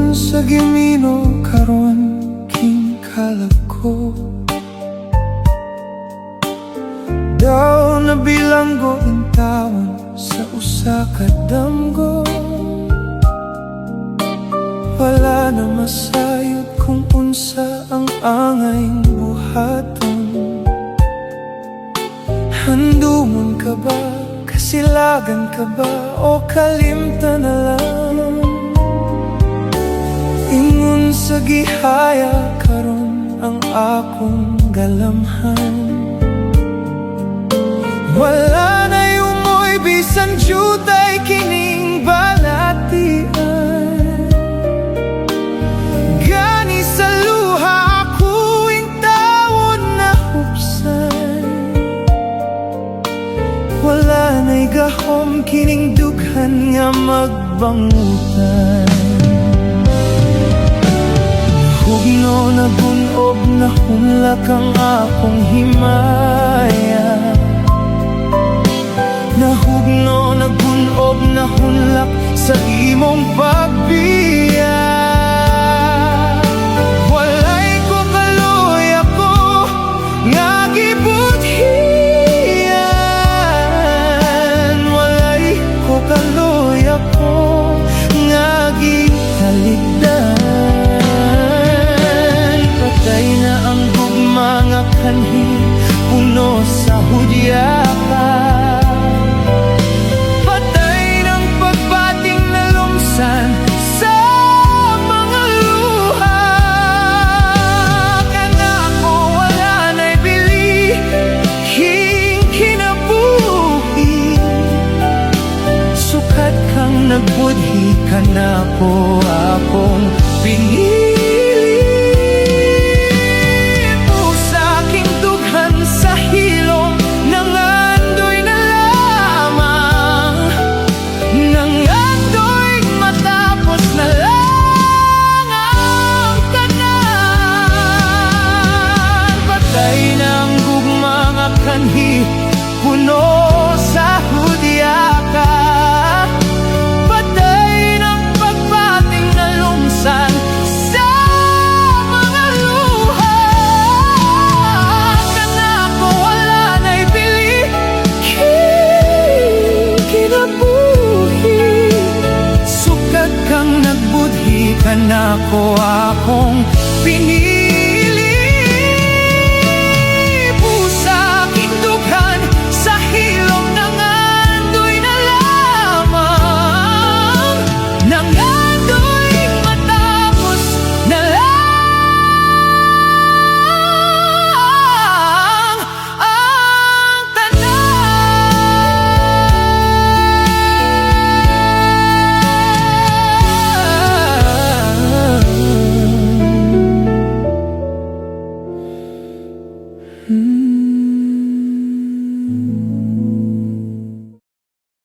sa gimino karon king kalagko. Daw na bilanggo intawon sa usa ka damgo. Wala na masayod kung unsa ang angay buhaton. Handumon ka ba? Kasilagan ka ba? O kalimtan na lang? Ingon sa gihaya karon ang akong galamhan. Wala na yumoy bisan jutay kining balatian. Gani sa luha ako intawon na hupsan. Wala na'y gahom kining dughan nga magbangutan. Hugno na bunob na hunlak ang akong himaya. Nahugno, nagbunob, nahunlak sa imong pagbiya. Walay ko kaloy ako nga gibuthian. Walay ko kaloy ako nga gitaligdan. Patay na ang gugma nga kanhi puno sa hudya ka. Sa mga luha kanako wala na'y bili king kinabuhi. Sukat kang nagbudhi kanako akong pinili. Usa king dughan sa hilong nangandoy na lamang. Matapos na lang ang tanan. Patay ng gugma nga kanhi puno sa hudya ka. Patay ng pagbating na lumsan sa mga luha kanako wala na'y bili kinabuhi. Sukat kang nagbudhi kanako akong pinili.